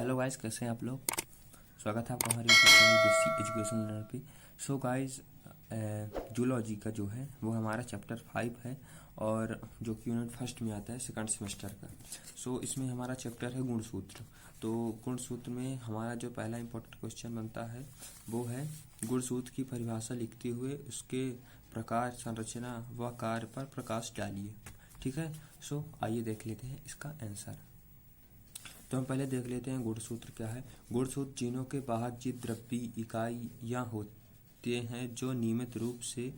Hello guys, कैसे हैं आप लोग। स्वागत है आपका हमारे YouTube channel basic education learner पे। सो गाइस, जूलॉजी का जो है वो हमारा चैप्टर 5 है और जो कि यूनिट फर्स्ट में आता है सेकंड सेमेस्टर का। सो इसमें हमारा चैप्टर है गुणसूत्र। तो गुणसूत्र में हमारा जो पहला इंपॉर्टेंट क्वेश्चन बनता है वो है गुणसूत्र की परिभाषा लिखते हुए उसके प्रकार, संरचना व कार्य पर प्रकाश डालिए। ठीक है। सो आइए देख लेते हैं इसका आंसर। तो हम पहले देख लेते हैं गुणसूत्र क्या है। गुणसूत्र जीनों के बाह्य द्रव्यीय इकाइयां होते हैं जो नियमित रूप से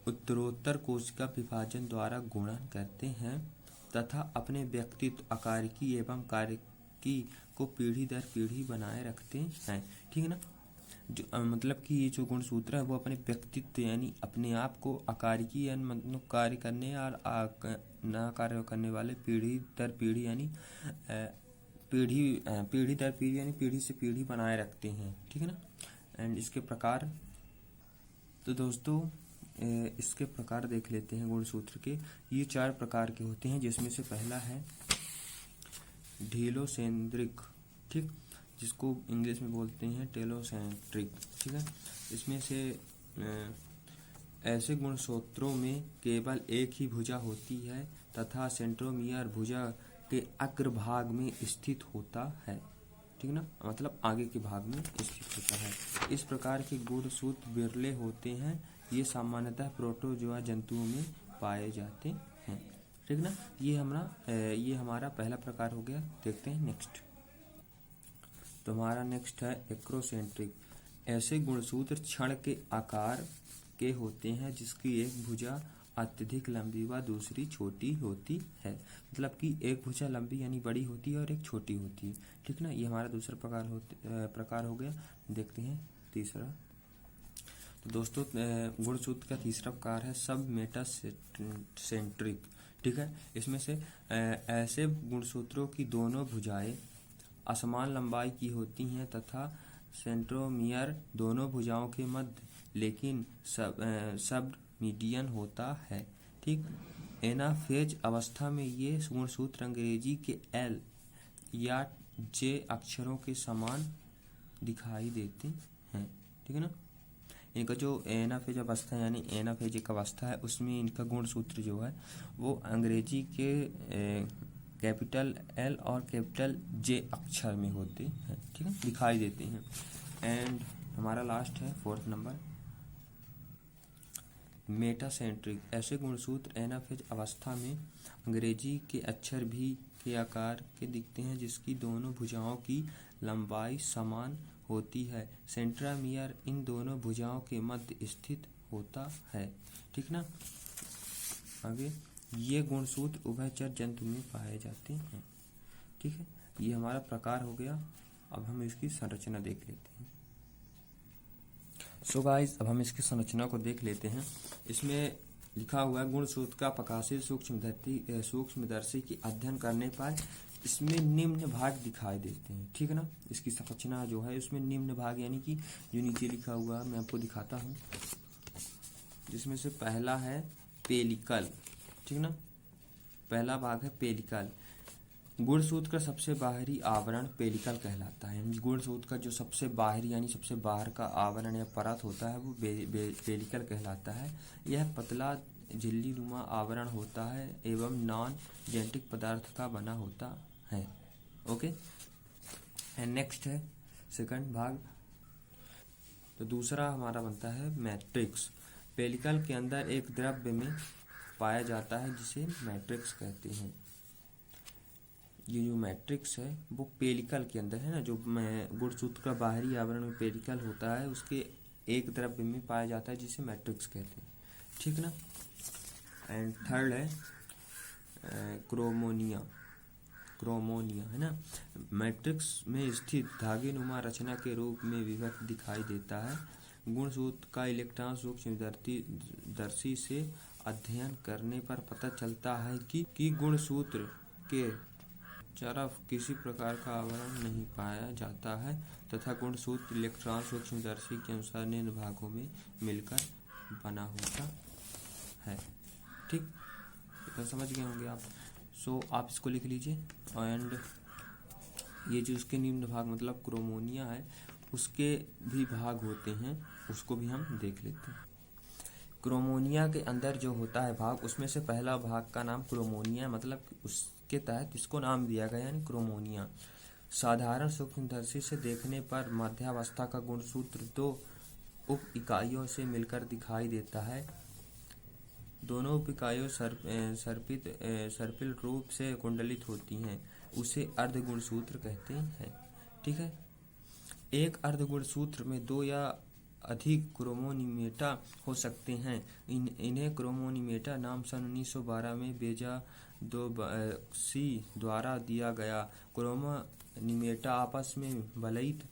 उत्तरोत्तर कोशिका विभाजन द्वारा गुणन करते हैं तथा अपने व्यक्तित्व, आकारिकी एवं कार्यकी को पीढ़ी दर पीढ़ी बनाए रखते हैं। ठीक है ना। मतलब कि ये जो गुणसूत्र है वो अपने व्यक्तित्व यानी अपने आप को, आकारिकी यानी मतलब कार्य करने और ना कार्य करने वाले पीढ़ी दर पीढ़ी यानी पीढ़ी दर पीढ़ी यानी पीढ़ी से पीढ़ी बनाए रखते हैं। ठीक है ना। एंड इसके प्रकार, तो दोस्तों इसके प्रकार देख लेते हैं गुणसूत्र के। ये 4 प्रकार के होते हैं जिसमें से पहला है ढीलोसेंट्रिक, ठीक, जिसको इंग्लिश में बोलते हैं टेलोसेंट्रिक। ठीक है। इसमें से ऐसे गुणसूत्रों में केवल एक ही भुजा होती है तथा सेंट्रोमियर भुजा के अग्रभाग में स्थित होता है। ठीक ना, मतलब आगे के भाग में स्थित होता है। इस प्रकार के गुणसूत्र विरले होते हैं। ये सामान्यतः प्रोटोजोआ जंतुओं में पाए जाते हैं। ठीक ना। ये हमारा पहला प्रकार हो गया। देखते हैं नेक्स्ट। तो हमारा नेक्स्ट है एक्रोसेंट्रिक। ऐसे गुणसूत्र क्षण के आकार के होते हैं जिसकी एक भुजा अत्यधिक लंबी व दूसरी छोटी होती है। मतलब कि एक भुजा लंबी यानी बड़ी होती है और एक छोटी होती है। ठीक ना। ये हमारा दूसरा प्रकार हो गया। देखते हैं तीसरा। तो दोस्तों गुणसूत्र का तीसरा प्रकार है सब मेटासेंट्रिक। ठीक है। इसमें से ऐसे गुणसूत्रों की दोनों भुजाएं असमान लंबाई की होती हैं तथा सेंट्रोमियर दोनों भुजाओं के मध्य लेकिन सब मीडियन होता है। ठीक। एनाफेज अवस्था में ये गुणसूत्र अंग्रेजी के एल या जे अक्षरों के समान दिखाई देते हैं। ठीक है ना। इनका जो एनाफेज अवस्था यानी एनाफेज एक अवस्था है उसमें इनका गुणसूत्र जो है वो अंग्रेजी के कैपिटल एल और कैपिटल जे अक्षर में होते हैं। ठीक है, दिखाई देते हैं। एंड हमारा लास्ट है 4th नंबर मेटासेंट्रिक। ऐसे गुणसूत्र एनाफेज अवस्था में अंग्रेजी के अक्षर भी के आकार के दिखते हैं जिसकी दोनों भुजाओं की लंबाई समान होती है। सेंट्रोमियर इन दोनों भुजाओं के मध्य स्थित होता है। ठीक ना। आगे, ये गुणसूत्र उभयचर जंतु में पाए जाते हैं। ठीक है। ये हमारा प्रकार हो गया। अब हम इसकी संरचना देख लेते हैं। सो गाइस, अब हम इसकी संरचना को देख लेते हैं। इसमें लिखा हुआ है गुणसूत्र का प्रकाशित सूक्ष्मदर्शी की अध्ययन करने पर इसमें निम्न भाग दिखाई देते हैं। ठीक है ना। इसकी संरचना जो है उसमें निम्न भाग यानी कि जो नीचे लिखा हुआ है मैं आपको दिखाता हूँ, जिसमें से पहला है पेलिकल। ठीक ना। पहला भाग है पेलिकल। गुणसूत्र का सबसे बाहरी आवरण पेलिकल कहलाता है। गुणसूत्र का जो सबसे बाहरी यानी सबसे बाहर का आवरण या परत होता है वो पेलिकल कहलाता है। यह पतला झिल्लीनुमा आवरण होता है एवं नॉन जेनेटिक पदार्थ का बना होता है। ओके। एंड नेक्स्ट है सेकंड भाग। तो दूसरा हमारा बनता है मैट्रिक्स। पेलिकल के अंदर एक द्रव्य में पाया जाता है जिसे मैट्रिक्स कहते हैं। ये जो मैट्रिक्स है वो पेलिकल के अंदर है ना, जो गुणसूत्र का बाहरी आवरण में पेलिकल होता है उसके एक द्रव्य में पाया जाता है जिसे मैट्रिक्स कहते हैं। ठीक ना। एंड थर्ड है क्रोमोनिया है ना। मैट्रिक्स में स्थित धागेनुमा रचना के रूप में विभक्त दिखाई देता है। गुणसूत्र का इलेक्ट्रॉन सूक्ष्मदर्शी से अध्ययन करने पर पता चलता है कि गुणसूत्र के तरफ किसी प्रकार का आवरण नहीं पाया जाता है तथा गुणसूत्र इलेक्ट्रॉन सूक्ष्मदर्शी के अनुसार निम्न भागों में मिलकर बना होता है। ठीक, तो समझ गए होंगे आप। सो आप इसको लिख लीजिए। एंड ये जो उसके निम्न भाग मतलब क्रोमोनिया है उसके भी भाग होते हैं, उसको भी हम देख लेते हैं। क्रोमोनिया के अंदर जो होता है भाग, उसमें से पहला भाग का नाम क्रोमोनिया है, मतलब उसके तहत इसको नाम दिया गया यानी क्रोमोनिया। साधारण सूक्ष्मदर्शी से देखने पर मध्यावस्था का गुणसूत्र दो उप इकाइयों से मिलकर दिखाई देता है। दोनों उप इकाइयों सर्पिल रूप से कुंडलित होती हैं, उसे अर्ध गुणसूत्र कहते हैं। ठीक है, एक अर्ध गुणसूत्र में दो या अधिक क्रोमोनिमेटा हो सकते हैं। इन्हें क्रोमोनिमेटा नाम सन 1912 में बेजादोसी द्वारा दिया गया। क्रोमोनिमेटा आपस में वलयित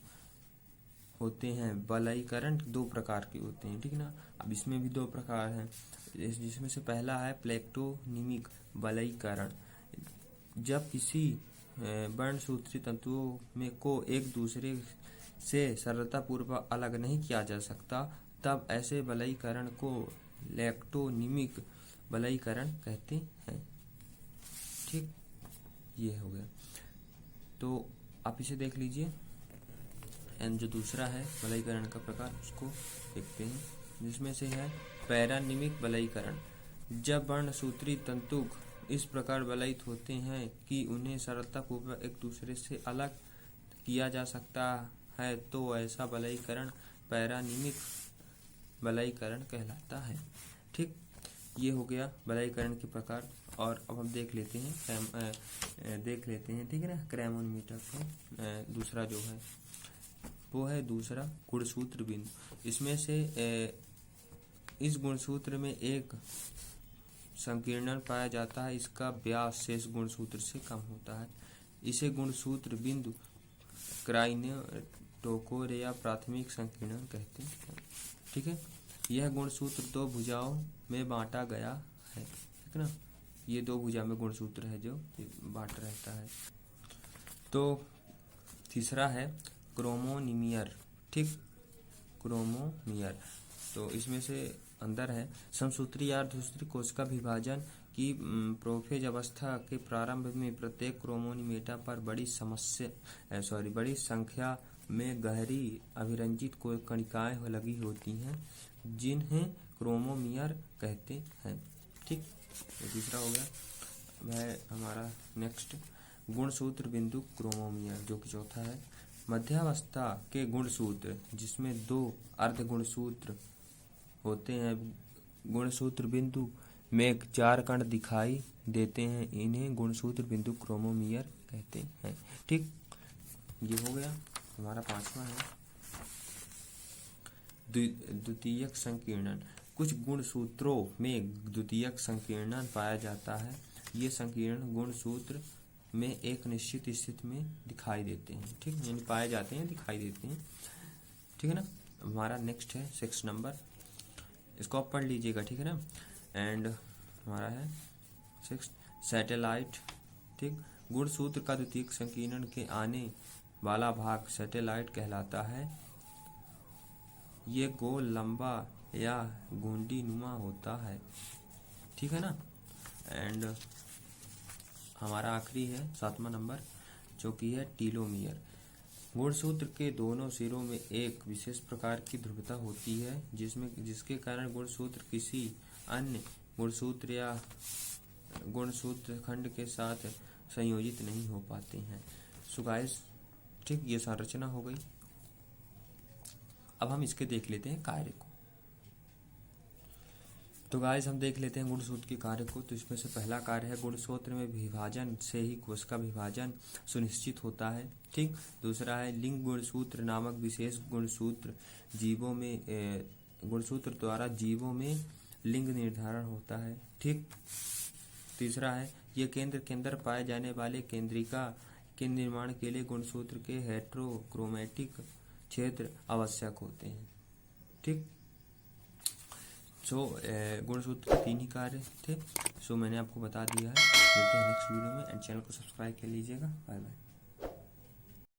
होते हैं। वलयीकरण दो प्रकार के होते हैं, ठीक है ना। अब इसमें भी दो प्रकार हैं, जिसमें से पहला है प्लेक्टोनिमिक वलयीकरण। जब किसी वर्णसूत्री तंतुओं में को एक दूसरे से सरलतापूर्वक अलग नहीं किया जा सकता, तब ऐसे वलयीकरण को लैक्टोनिमिक वलयीकरण कहते हैं। ठीक, ये हो गया। तो आप इसे देख लीजिए। एंड जो दूसरा है वलयीकरण का प्रकार उसको देखते हैं, जिसमें से है पैरानिमिक वलयीकरण। जब वर्णसूत्री तंतुक इस प्रकार वलयित होते हैं कि उन्हें सरलतापूर्वक एक दूसरे से अलग किया जा सकता है, तो ऐसा वलयीकरण पैरानिमिक वलयीकरण कहलाता है। ठीक, ये हो गया वलयीकरण के प्रकार। और अब हम देख लेते हैं ठीक है ना, क्रोमोनिमेटा का दूसरा जो है वो है दूसरा गुणसूत्र बिंदु। इसमें से इस गुणसूत्र में एक संकीर्णन पाया जाता है, इसका व्यास शेष गुणसूत्र से कम होता है। इसे गुणसूत्र बिंदु क्राइनेटोकोर या प्राथमिक संकीर्णन कहते हैं। ठीक है, यह गुणसूत्र दो भुजाओं में बांटा गया है, ठीक ना। ये दो भुजा में गुणसूत्र है जो बांट रहता है। तो तीसरा है क्रोमोनिमियर। ठीक, क्रोमोमियर तो इसमें से अंदर है समसूत्री या अर्धसूत्री कोशिका विभाजन की प्रोफेज अवस्था के प्रारंभ में प्रत्येक क्रोमोनिमेटा पर बड़ी संख्या में गहरी अभिरंजित कणिकाएं लगी होती हैं, जिन्हें क्रोमोमियर कहते हैं। ठीक, ये तीसरा हो गया। वह हमारा नेक्स्ट गुणसूत्र बिंदु क्रोमोमियर, जो कि चौथा है। मध्यावस्था के गुणसूत्र, जिसमें दो अर्ध गुणसूत्र होते हैं, गुणसूत्र बिंदु में 4 कण दिखाई देते हैं, इन्हें गुणसूत्र बिंदु क्रोमोमियर कहते हैं। ठीक, ये हो गया हमारा पांचवा है द्वितीयक संकीर्णन। कुछ गुणसूत्रों में द्वितीयक संकीर्णन पाया जाता है। ये संकीर्ण गुणसूत्र में एक निश्चित स्थिति में दिखाई देते हैं। ठीक, यानी पाए जाते हैं, दिखाई देते हैं। ठीक है ना। हमारा नेक्स्ट है 6 नंबर, इसको आप पढ़ लीजिएगा, ठीक है ना। एंड हमारा है 6 सैटेलाइट। ठीक, गुणसूत्र का द्वितीयक संकीर्णन के आने वाला भाग सैटेलाइट कहलाता है। ये गोल, लंबा या घुंडी नुमा होता है, ठीक है ना। एंड हमारा आखिरी है 7वां नंबर, जो कि है टीलोमियर। गुणसूत्र के दोनों सिरों में एक विशेष प्रकार की ध्रुवता होती है, जिसके कारण गुणसूत्र किसी अन्य गुणसूत्र या गुणसूत्र खंड के साथ संयोजित नहीं हो पाते हैं। सो गाइस, ठीक, ये संरचना हो गई। अब हम इसके देख लेते हैं कार्य को। तो गाइस, हम देख लेते हैं गुणसूत्र के कार्य को। तो इसमें से पहला कार्य है गुणसूत्र में विभाजन से ही कोशिका विभाजन सुनिश्चित होता है। ठीक, दूसरा है लिंग गुणसूत्र नामक विशेष गुणसूत्र द्वारा जीवों में लिंग निर्धारण होता है। ठीक, तीसरा है यह केंद्र के अंदर पाए जाने वाले केंद्रिका के निर्माण के लिए गुणसूत्र के हेट्रोक्रोमेटिक क्षेत्र आवश्यक होते हैं। ठीक, गुणसूत्र के 3 ही कार्य थे। मैंने आपको बता दिया है। मिलते हैं नेक्स्ट वीडियो में, एंड चैनल को सब्सक्राइब कर लीजिएगा। Bye bye.